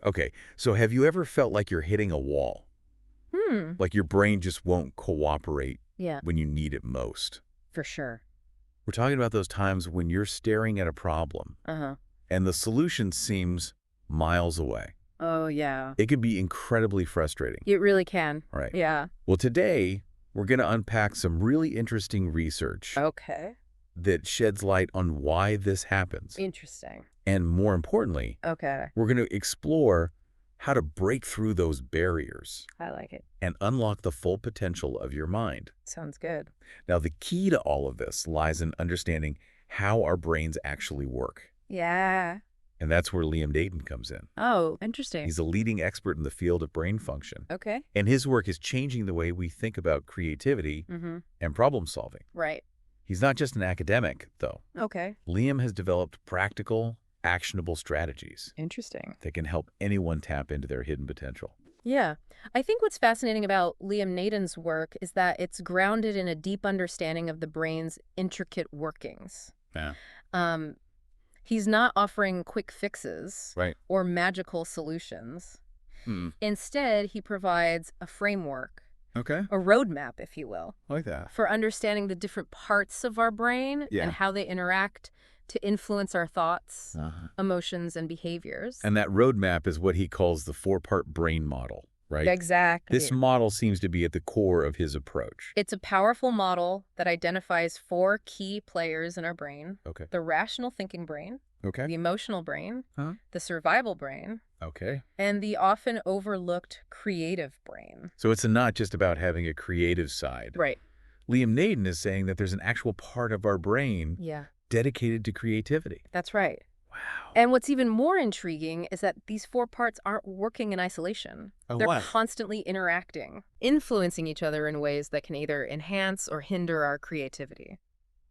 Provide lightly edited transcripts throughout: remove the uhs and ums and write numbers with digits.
Okay, so have you ever felt like you're hitting a wall? Hmm. Like your brain just won't cooperate Yeah, when you need it most? for sure. We're talking about those times when you're staring at a problem Uh-huh. and the solution seems miles away. Oh, yeah. It can be incredibly frustrating, It really can. right? Yeah. Well, today, we're going to unpack some really interesting research Okay. that sheds light on why this happens. Interesting. And more importantly, Okay. we're going to explore how to break through those barriers I like it. and unlock the full potential of your mind. Sounds good. Now, the key to all of this lies in understanding how our brains actually work. Yeah. And that's where Liam Naden comes in. Oh, interesting. He's a leading expert in the field of brain function. Okay. And his work is changing the way we think about creativity Mm-hmm. and problem solving. Right. He's not just an academic, though. Okay. Liam has developed practical, actionable strategies Interesting. that can help anyone tap into their hidden potential. Yeah. I think what's fascinating about Liam Naden's work is that it's grounded in a deep understanding of the brain's intricate workings. Yeah. Um, he's not offering quick fixes Right. or magical solutions. Hmm. Instead, he provides a framework, Okay. a roadmap, if you will, I like that. for understanding the different parts of our brain Yeah. and how they interact to influence our thoughts, Uh-huh. emotions, and behaviors. And that roadmap is what he calls the four-part brain model, right? Exactly. This model seems to be at the core of his approach. It's a powerful model that identifies 4 key players in our brain: Okay. the rational thinking brain, Okay. the emotional brain, Huh? the survival brain, Okay. and the often overlooked creative brain. So it's not just about having a creative side. Right. Liam Naden is saying that there's an actual part of our brain Yeah, dedicated to creativity. that's right. Wow. And what's even more intriguing is that these 4 parts aren't working in isolation. Oh, They're what? constantly interacting, influencing each other in ways that can either enhance or hinder our creativity.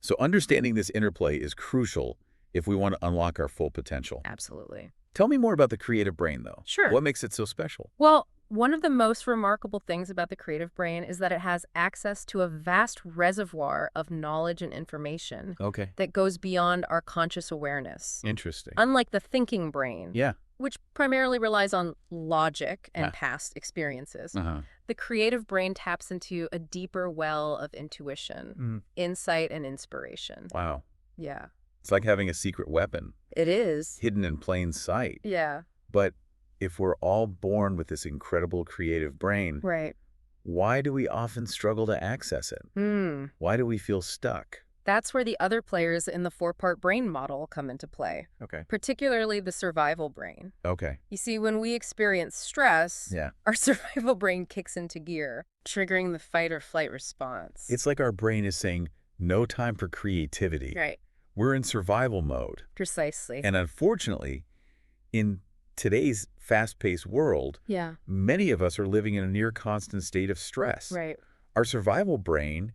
So understanding this interplay is crucial if we want to unlock our full potential. Absolutely. Tell me more about the creative brain, though. Sure. What makes it so special? Well, one of the most remarkable things about the creative brain is that it has access to a vast reservoir of knowledge and information Okay. that goes beyond our conscious awareness. Interesting. Unlike the thinking brain, Yeah. which primarily relies on logic and Ah. past experiences, Uh-huh. the creative brain taps into a deeper well of intuition, insight, and inspiration. Wow. Yeah, It's like having a secret weapon it is. hidden in plain sight. Yeah, But if we're all born with this incredible creative brain, right. why do we often struggle to access it? Why do we feel stuck? That's where the other players in the 4-part brain model come into play, Okay. particularly the survival brain. Okay. You see, when we experience stress, Yeah. our survival brain kicks into gear, triggering the fight or flight response. It's like our brain is saying, no time for creativity. Right, We're in survival mode. precisely. And unfortunately, in today's fast-paced world, Yeah, many of us are living in a near constant state of stress. right. Our survival brain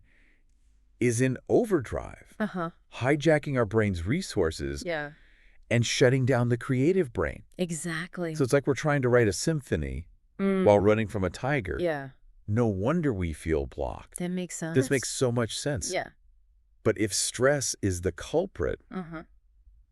is in overdrive, Uh-huh. hijacking our brain's resources Yeah, and shutting down the creative brain. exactly. So it's like we're trying to write a symphony Mm, while running from a tiger. yeah, No wonder we feel blocked. that makes sense. This makes so much sense. Yeah. But if stress is the culprit, Uh-huh.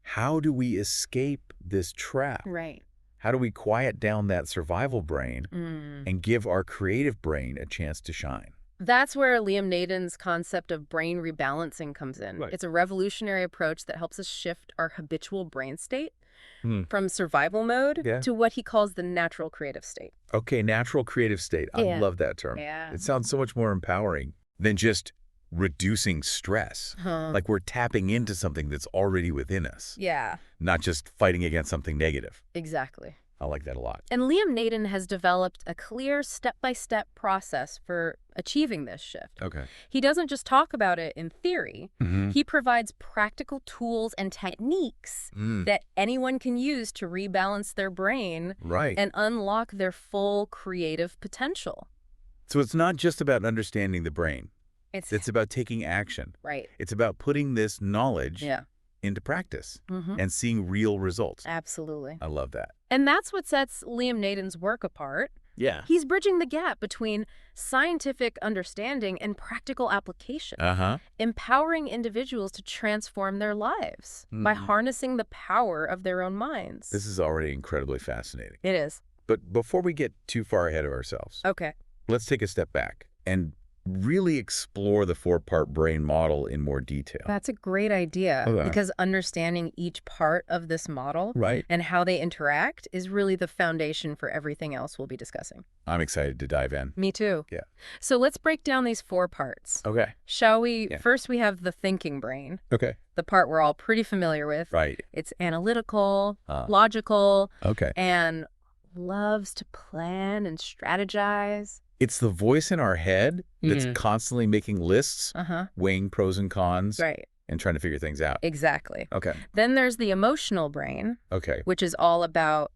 how do we escape this trap? Right. How do we quiet down that survival brain and give our creative brain a chance to shine? That's where Liam Naden's concept of brain rebalancing comes in. Right. It's a revolutionary approach that helps us shift our habitual brain state Hmm. from survival mode Yeah. to what he calls the natural creative state. Okay, natural creative state. I Yeah. love that term. Yeah. It sounds so much more empowering than just reducing stress. Huh. Like we're tapping into something that's already within us, Yeah, not just fighting against something negative. exactly. I like that a lot. And Liam Naden has developed a clear step-by-step process for achieving this shift. Okay. He doesn't just talk about it in theory. Mm-hmm. He provides practical tools and techniques that anyone can use to rebalance their brain Right. and unlock their full creative potential. So it's not just about understanding the brain. It's It's about taking action. right. It's about putting this knowledge Yeah. into practice Mm-hmm. and seeing real results. Absolutely. I love that. And that's what sets Liam Naden's work apart. Yeah. He's bridging the gap between scientific understanding and practical application, empowering individuals to transform their lives by harnessing the power of their own minds. This is already incredibly fascinating. It is. But before we get too far ahead of ourselves, Okay. let's take a step back and really explore the four-part brain model in more detail. That's a great idea Okay. because understanding each part of this model Right. and how they interact is really the foundation for everything else we'll be discussing. I'm excited to dive in. Me too. Yeah. So let's break down these 4 parts. Okay. Shall we? Yeah. First, we have the thinking brain, Okay. the part we're all pretty familiar with. Right. It's analytical, logical, Okay. and loves to plan and strategize. It's the voice in our head that's constantly making lists, weighing pros and cons, Right. and trying to figure things out. Exactly. Okay. Then there's the emotional brain, Okay. which is all about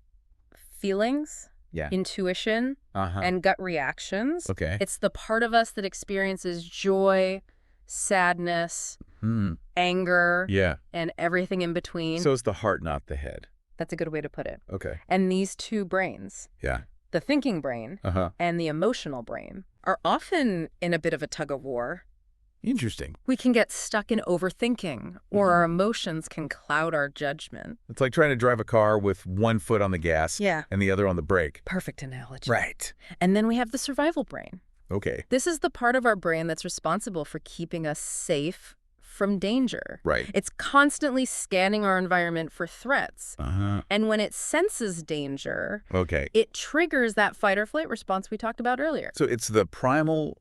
feelings, Yeah. intuition, and gut reactions. Okay. It's the part of us that experiences joy, sadness, anger, Yeah. and everything in between. So it's the heart, not the head. That's a good way to put it. Okay. And these 2 brains, Yeah. the thinking brain and the emotional brain, are often in a bit of a tug of war. Interesting. We can get stuck in overthinking, or our emotions can cloud our judgment. It's like trying to drive a car with one foot on the gas and the other on the brake. Perfect analogy. Right. And then we have the survival brain. Okay. This is the part of our brain that's responsible for keeping us safe from danger. Right. It's constantly scanning our environment for threats. And when it senses danger, Okay. it triggers that fight or flight response we talked about earlier. So it's the primal,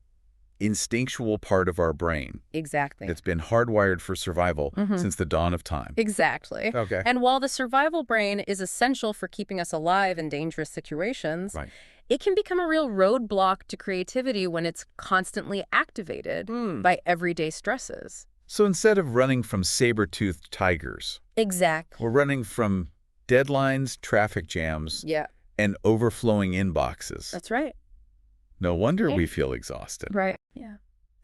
instinctual part of our brain Exactly. that's been hardwired for survival since the dawn of time. Exactly. Okay. And while the survival brain is essential for keeping us alive in dangerous situations, Right. it can become a real roadblock to creativity when it's constantly activated by everyday stresses. So instead of running from saber-toothed tigers, Exactly. we're running from deadlines, traffic jams, Yeah, and overflowing inboxes. that's right. No wonder Yeah. we feel exhausted. Right. Yeah.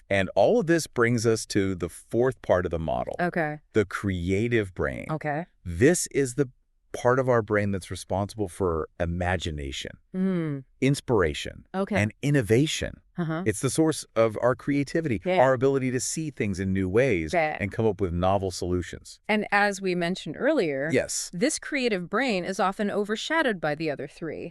And all of this brings us to the 4th part of the model, Okay. the creative brain. Okay. This is the part of our brain that's responsible for imagination, inspiration, Okay. and innovation. It's the source of our creativity, our ability to see things in new ways and come up with novel solutions. And as we mentioned earlier, Yes. this creative brain is often overshadowed by the other 3,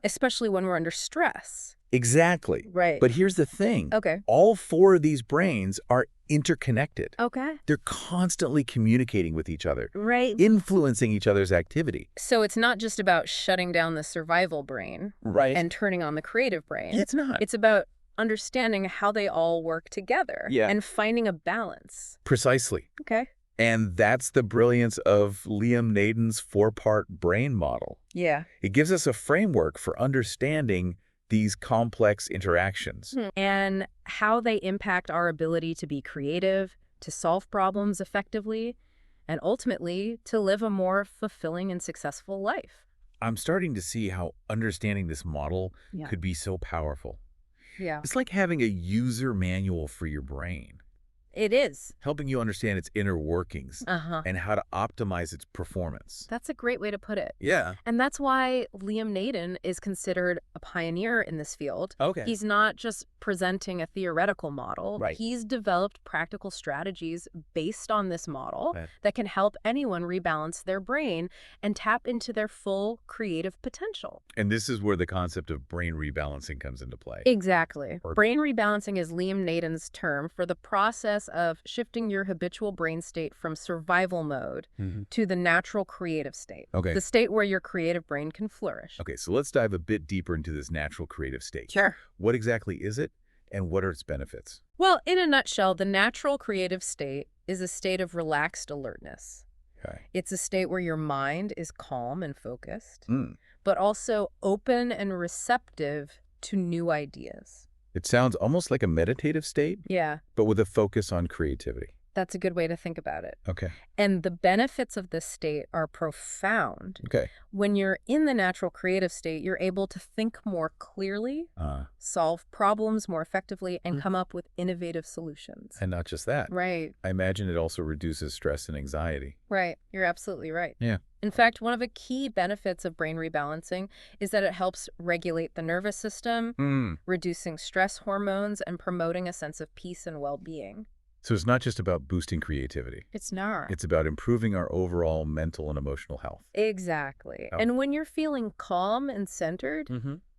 especially when we're under stress. Exactly. Right. But here's the thing. Okay. All 4 of these brains are interconnected. Okay. They're constantly communicating with each other, Right. influencing each other's activity. So it's not just about shutting down the survival brain Right. and turning on the creative brain. It's not. It's about understanding how they all work together Yeah. and finding a balance. Precisely. Okay. And that's the brilliance of Liam Naden's 4-part brain model. Yeah. It gives us a framework for understanding these complex interactions. And how they impact our ability to be creative, to solve problems effectively, and ultimately to live a more fulfilling and successful life. I'm starting to see how understanding this model Yeah. could be so powerful. Yeah. It's like having a user manual for your brain, It is. helping you understand its inner workings and how to optimize its performance. That's a great way to put it. Yeah. And that's why Liam Naden is considered a pioneer in this field. Okay. He's not just presenting a theoretical model. Right. He's developed practical strategies based on this model Right. that can help anyone rebalance their brain and tap into their full creative potential. And this is where the concept of brain rebalancing comes into play. Exactly. Or- Brain rebalancing is Liam Naden's term for the process of shifting your habitual brain state from survival mode to the natural creative state. Okay. The state where your creative brain can flourish. Okay, so let's dive a bit deeper into this natural creative state. Sure. What exactly is it, and what are its benefits? Well, in a nutshell, the natural creative state is a state of relaxed alertness. Okay. It's a state where your mind is calm and focused, but also open and receptive to new ideas. It sounds almost like a meditative state, Yeah, but with a focus on creativity. that's a good way to think about it. Okay. And the benefits of this state are profound. Okay. When you're in the natural creative state, you're able to think more clearly, solve problems more effectively, and come up with innovative solutions. And not just that. Right, I imagine it also reduces stress and anxiety. right. You're absolutely right. Yeah. In fact, one of the key benefits of brain rebalancing is that it helps regulate the nervous system, reducing stress hormones, and promoting a sense of peace and well-being. So it's not just about boosting creativity. It's not. It's about improving our overall mental and emotional health. Exactly. Oh. And when you're feeling calm and centered,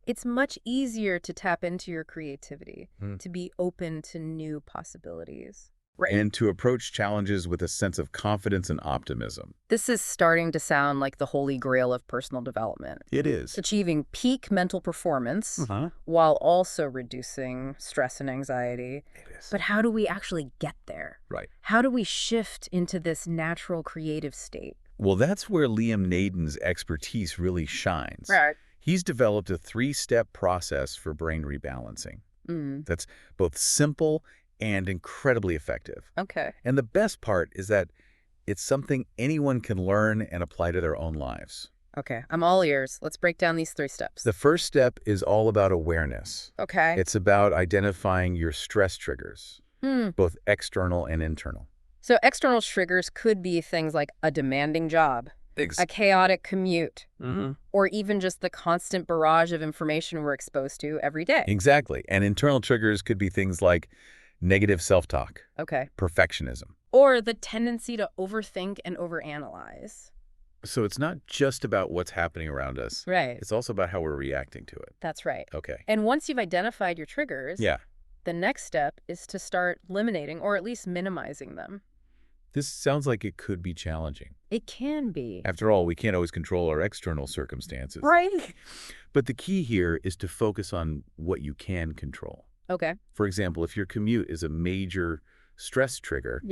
it's much easier to tap into your creativity, to be open to new possibilities. Right. And to approach challenges with a sense of confidence and optimism. This is starting to sound like the holy grail of personal development. It is. Achieving peak mental performance while also reducing stress and anxiety. It is. But how do we actually get there? Right. How do we shift into this natural creative state? Well, that's where Liam Naden's expertise really shines. Right. He's developed a 3-step process for brain rebalancing. That's both simple and incredibly effective. Okay. And the best part is that it's something anyone can learn and apply to their own lives. Okay, I'm all ears. Let's break down these 3 steps. The first step is all about awareness. Okay. It's about identifying your stress triggers, both external and internal. So external triggers could be things like a demanding job, a chaotic commute, or even just the constant barrage of information we're exposed to every day. Exactly. And internal triggers could be things like negative self-talk, perfectionism. Or the tendency to overthink and overanalyze. So it's not just about what's happening around us. Right. It's also about how we're reacting to it. That's right. Okay. And once you've identified your triggers, the next step is to start eliminating or at least minimizing them. This sounds like it could be challenging. It can be. After all, we can't always control our external circumstances. Right. But the key here is to focus on what you can control. Okay. For example, if your commute is a major stress trigger,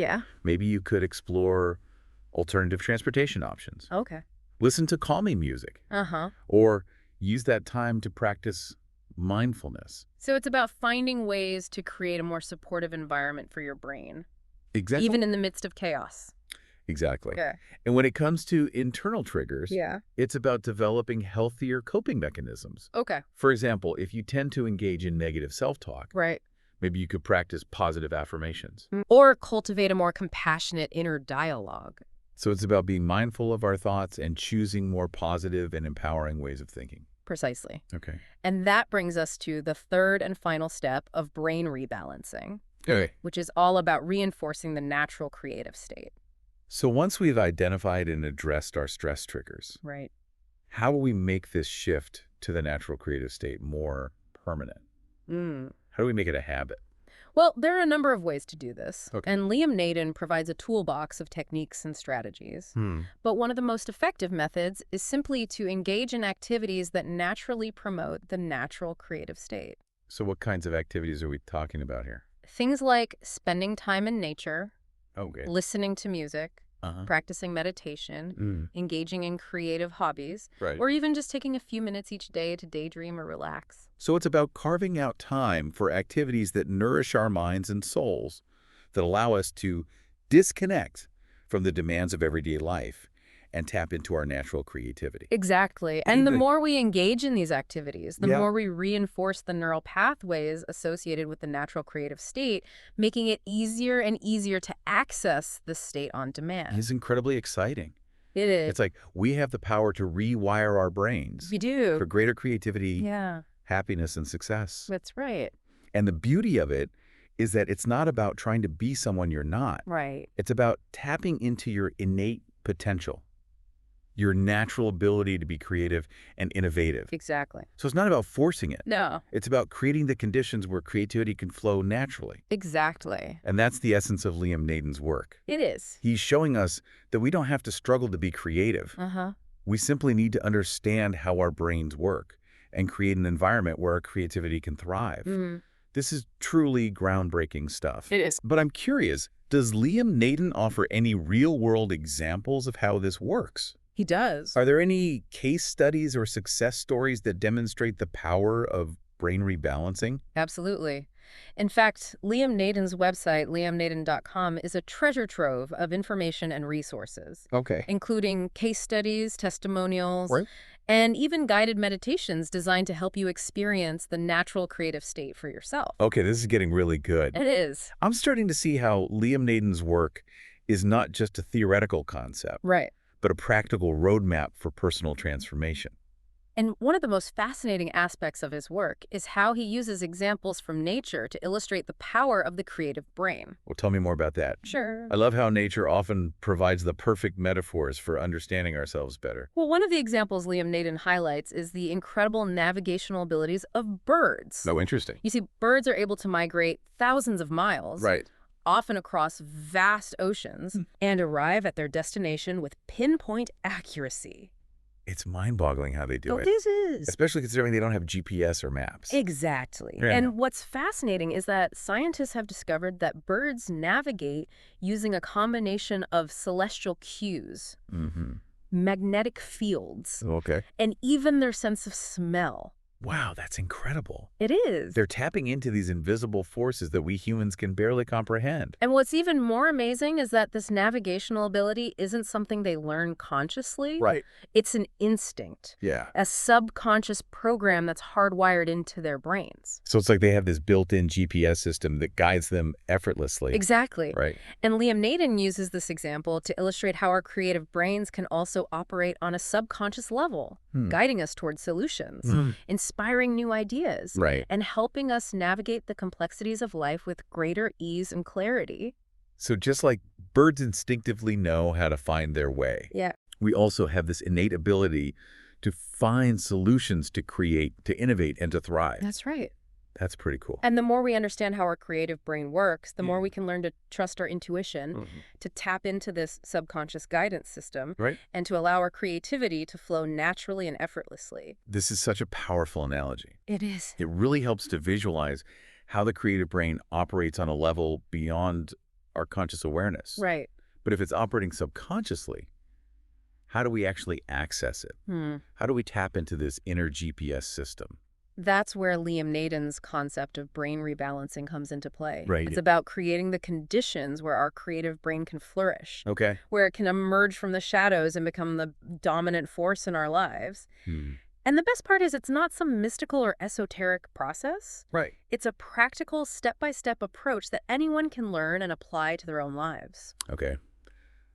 maybe you could explore alternative transportation options. Okay. Listen to calming music. Or use that time to practice mindfulness. So it's about finding ways to create a more supportive environment for your brain. Exactly. Even in the midst of chaos. Exactly. Okay. And when it comes to internal triggers, Yeah. it's about developing healthier coping mechanisms. Okay. For example, if you tend to engage in negative self-talk, Right. maybe you could practice positive affirmations. Or cultivate a more compassionate inner dialogue. So it's about being mindful of our thoughts and choosing more positive and empowering ways of thinking. Precisely. Okay. And that brings us to the third and final step of brain rebalancing, Okay. which is all about reinforcing the natural creative state. So once we've identified and addressed our stress triggers, Right. how will we make this shift to the natural creative state more permanent? How do we make it a habit? Well, there are a number of ways to do this. Okay. And Liam Naden provides a toolbox of techniques and strategies. But one of the most effective methods is simply to engage in activities that naturally promote the natural creative state. So what kinds of activities are we talking about here? Things like spending time in nature, Okay. listening to music, practicing meditation, engaging in creative hobbies, or even just taking a few minutes each day to daydream or relax. So it's about carving out time for activities that nourish our minds and souls, that allow us to disconnect from the demands of everyday life and tap into our natural creativity. Exactly. And the more we engage in these activities, the more we reinforce the neural pathways associated with the natural creative state, making it easier and easier to access the state on demand. It's incredibly exciting. It is. It's like we have the power to rewire our brains We do. for greater creativity, Yeah, happiness, and success. that's right. And the beauty of it is that it's not about trying to be someone you're not. Right. It's about tapping into your innate potential, your natural ability to be creative and innovative. Exactly. So it's not about forcing it. No. It's about creating the conditions where creativity can flow naturally. Exactly. And that's the essence of Liam Naden's work. It is. He's showing us that we don't have to struggle to be creative. We simply need to understand how our brains work and create an environment where our creativity can thrive. This is truly groundbreaking stuff. It is. But I'm curious, does Liam Naden offer any real-world examples of how this works? He does. Are there any case studies or success stories that demonstrate the power of brain rebalancing? Absolutely. In fact, Liam Naden's website, liamnaden.com, is a treasure trove of information and resources, Okay. including case studies, testimonials, Right. and even guided meditations designed to help you experience the natural creative state for yourself. Okay, this is getting really good. It is. I'm starting to see how Liam Naden's work is not just a theoretical concept, Right. but a practical roadmap for personal transformation. And one of the most fascinating aspects of his work is how he uses examples from nature to illustrate the power of the creative brain. Well, tell me more about that. Sure. I love how nature often provides the perfect metaphors for understanding ourselves better. Well, one of the examples Liam Naden highlights is the incredible navigational abilities of birds. Oh, interesting. You see, birds are able to migrate thousands of miles, Right. often across vast oceans, and arrive at their destination with pinpoint accuracy. It's mind-boggling how they do Oh, it, this is. especially considering they don't have GPS or maps. Exactly. Yeah. And what's fascinating is that scientists have discovered that birds navigate using a combination of celestial cues, magnetic fields, Okay. and even their sense of smell. Wow, that's incredible. It is. They're tapping into these invisible forces that we humans can barely comprehend. And what's even more amazing is that this navigational ability isn't something they learn consciously. Right. It's an instinct, Yeah. a subconscious program that's hardwired into their brains. So it's like they have this built-in GPS system that guides them effortlessly. Exactly. Right. And Liam Naden uses this example to illustrate how our creative brains can also operate on a subconscious level, guiding us towards solutions, inspiring new ideas, Right. and helping us navigate the complexities of life with greater ease and clarity. So just like birds instinctively know how to find their way, Yeah. we also have this innate ability to find solutions, to create, to innovate, and to thrive. That's right. That's pretty cool. And the more we understand how our creative brain works, the more we can learn to trust our intuition, to tap into this subconscious guidance system, Right. and to allow our creativity to flow naturally and effortlessly. This is such a powerful analogy. It is. It really helps to visualize how the creative brain operates on a level beyond our conscious awareness. Right. But if it's operating subconsciously, how do we actually access it? How do we tap into this inner GPS system? That's where Liam Naden's concept of brain rebalancing comes into play. Right. It's about creating the conditions where our creative brain can flourish, Okay. where it can emerge from the shadows and become the dominant force in our lives. And the best part is it's not some mystical or esoteric process. Right. It's a practical, step-by-step approach that anyone can learn and apply to their own lives. Okay.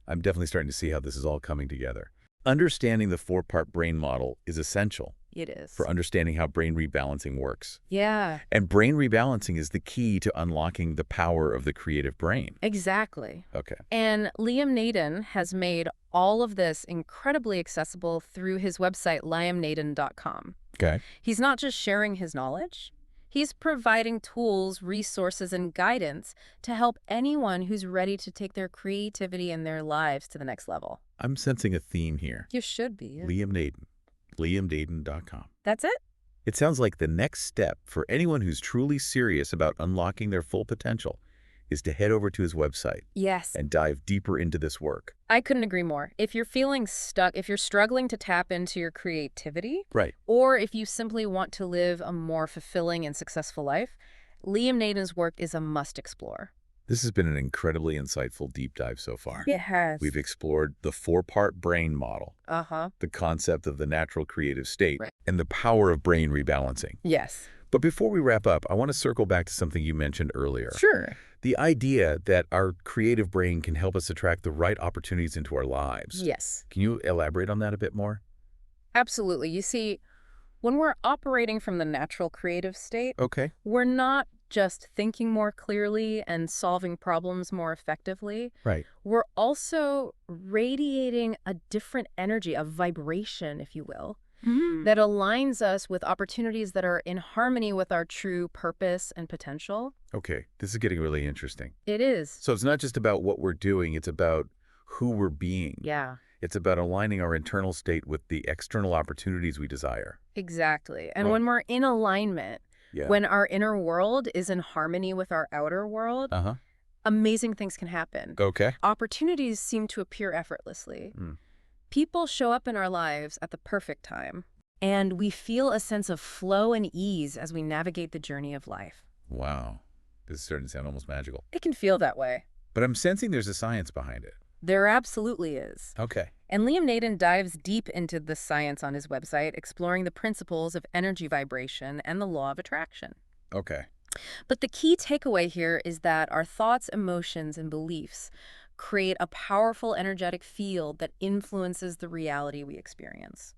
I'm definitely starting to see how this is all coming together. Understanding the four-part brain model is essential It is. for understanding how brain rebalancing works. Yeah, And brain rebalancing is the key to unlocking the power of the creative brain. exactly. Okay. And Liam Naden has made all of this incredibly accessible through his website, liamnaden.com. Okay. He's not just sharing his knowledge. He's providing tools, resources, and guidance to help anyone who's ready to take their creativity and their lives to the next level. I'm sensing a theme here. You should be. Liam Naden. liamnaden.com. That's it? It sounds like the next step for anyone who's truly serious about unlocking their full potential is to head over to his website Yes. and dive deeper into this work. I couldn't agree more. If you're feeling stuck, if you're struggling to tap into your creativity, Right. or if you simply want to live a more fulfilling and successful life, Liam Naden's work is a must explore. This has been an incredibly insightful deep dive so far. It has. We've explored the four-part brain model, Uh-huh. the concept of the natural creative state, Right. and the power of brain rebalancing. Yes. But before we wrap up, I want to circle back to something you mentioned earlier. Sure. The idea that our creative brain can help us attract the right opportunities into our lives. Yes. Can you elaborate on that a bit more? Absolutely. You see, when we're operating from the natural creative state, Okay. we're not just thinking more clearly and solving problems more effectively. Right. We're also radiating a different energy, a vibration, if you will, that aligns us with opportunities that are in harmony with our true purpose and potential. Okay. This is getting really interesting. It is. So it's not just about what we're doing, it's about who we're being. Yeah, It's about aligning our internal state with the external opportunities we desire. exactly. And Right. when we're in alignment, Yeah. when our inner world is in harmony with our outer world, Uh-huh. amazing things can happen. Okay. Opportunities seem to appear effortlessly. People show up in our lives at the perfect time, and we feel a sense of flow and ease as we navigate the journey of life. Wow. This is starting to sound almost magical. It can feel that way. But I'm sensing there's a science behind it. There absolutely is. Okay. And Liam Naden dives deep into the science on his website, exploring the principles of energy vibration and the law of attraction. Okay. But the key takeaway here is that our thoughts, emotions, and beliefs create a powerful energetic field that influences the reality we experience.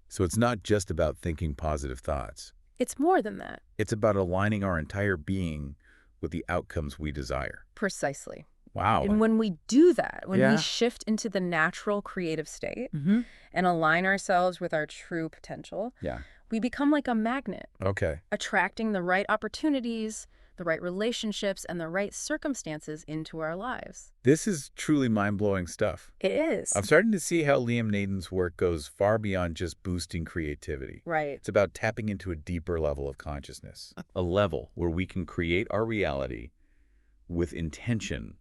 So it's not just about thinking positive thoughts. It's more than that. It's about aligning our entire being with the outcomes we desire. Precisely. Wow. And when we do that, when we Yeah. shift into the natural creative state Mm-hmm. and align ourselves with our true potential, Yeah. we become like a magnet, Okay. attracting the right opportunities, the right relationships, and the right circumstances into our lives. This is truly mind-blowing stuff. It is. I'm starting to see how Liam Naden's work goes far beyond just boosting creativity. Right. It's about tapping into a deeper level of consciousness, a level where we can create our reality with intention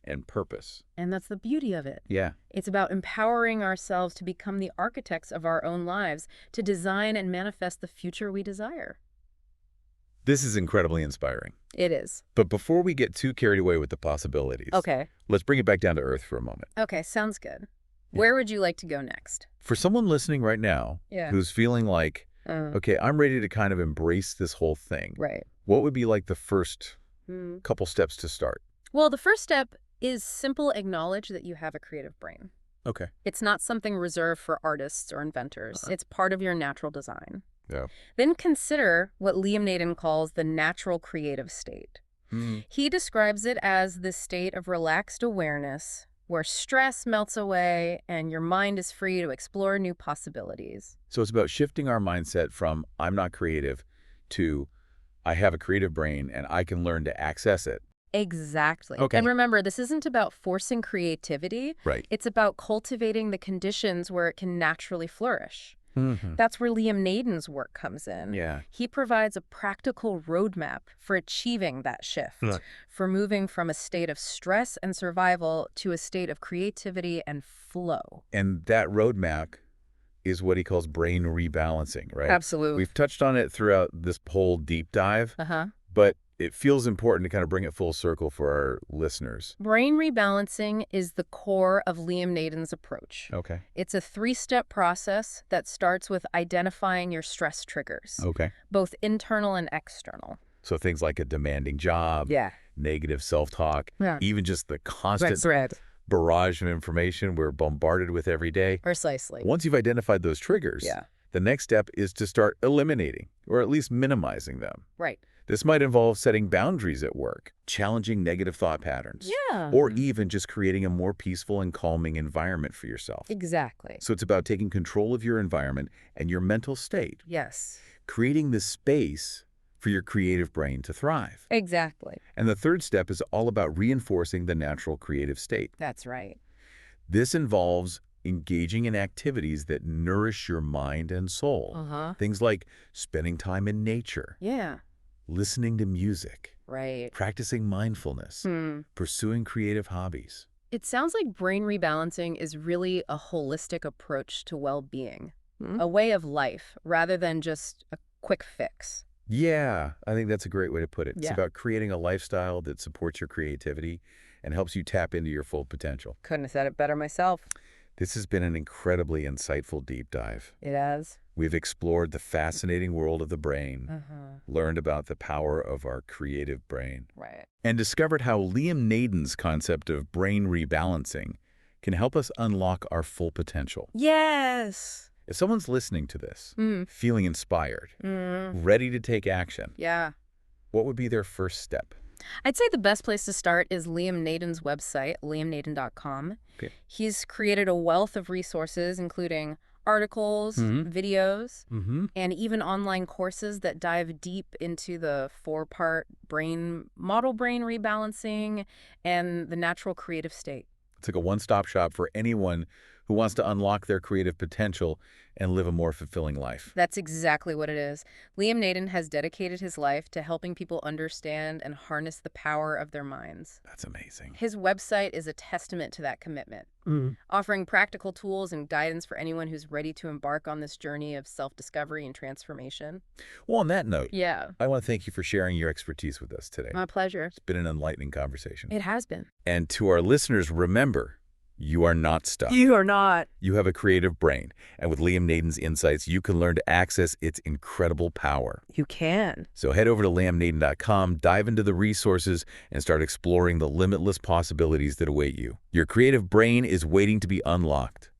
and purpose. And that's the beauty of it. Yeah. It's about empowering ourselves to become the architects of our own lives, to design and manifest the future we desire. This is incredibly inspiring. It is. But before we get too carried away with the possibilities, Okay. let's bring it back down to earth for a moment. Okay, sounds good. Yeah. Where would you like to go next? For someone listening right now Yeah. who's feeling like, okay, I'm ready to kind of embrace this whole thing, Right. what would be like the first couple steps to start? Well, the first step is simple acknowledge that you have a creative brain. Okay. It's not something reserved for artists or inventors. It's part of your natural design. Yeah. Then consider what Liam Naden calls the natural creative state. He describes it as the state of relaxed awareness where stress melts away and your mind is free to explore new possibilities. So it's about shifting our mindset from I'm not creative to I have a creative brain and I can learn to access it. Exactly. Okay. And remember, this isn't about forcing creativity. Right. It's about cultivating the conditions where it can naturally flourish. Mm-hmm. That's where Liam Naden's work comes in. Yeah. He provides a practical roadmap for achieving that shift, for moving from a state of stress and survival to a state of creativity and flow. And that roadmap is what he calls brain rebalancing, right? Absolutely. We've touched on it throughout this whole deep dive, but it feels important to kind of bring it full circle for our listeners. Brain rebalancing is the core of Liam Naden's approach. Okay. It's a 3-step process that starts with identifying your stress triggers, Okay. both internal and external. So things like a demanding job, negative self-talk, even just the constant barrage of information we're bombarded with every day. Precisely. Once you've identified those triggers, the next step is to start eliminating or at least minimizing them. Right. This might involve setting boundaries at work, challenging negative thought patterns, or even just creating a more peaceful and calming environment for yourself. Exactly. So it's about taking control of your environment and your mental state, Yes. creating this space for your creative brain to thrive. Exactly. And the third step is all about reinforcing the natural creative state. That's right. This involves engaging in activities that nourish your mind and soul. Things like spending time in nature, listening to music, practicing mindfulness, pursuing creative hobbies. It sounds like brain rebalancing is really a holistic approach to well-being, a way of life rather than just a quick fix. Yeah, I think that's a great way to put it. It's Yeah. about creating a lifestyle that supports your creativity and helps you tap into your full potential. Couldn't have said it better myself. This has been an incredibly insightful deep dive. It has. We've explored the fascinating world of the brain, learned about the power of our creative brain, and discovered how Liam Naden's concept of brain rebalancing can help us unlock our full potential. Yes. If someone's listening to this, feeling inspired, ready to take action, what would be their first step? I'd say the best place to start is Liam Naden's website, liamnaden.com. Okay. He's created a wealth of resources, including articles, videos, and even online courses that dive deep into the 4-part model brain rebalancing and the natural creative state. It's like a one-stop shop for anyone who wants to unlock their creative potential and live a more fulfilling life. That's exactly what it is. Liam Naden has dedicated his life to helping people understand and harness the power of their minds. That's amazing. His website is a testament to that commitment, offering practical tools and guidance for anyone who's ready to embark on this journey of self-discovery and transformation. Well, on that note, Yeah. I want to thank you for sharing your expertise with us today. My pleasure. It's been an enlightening conversation. It has been. And to our listeners, remember, You are not stuck. You are not. You have a creative brain, and with Liam Naden's insights, you can learn to access its incredible power. You can. So head over to liamnaden.com, dive into the resources, and start exploring the limitless possibilities that await you. Your creative brain is waiting to be unlocked.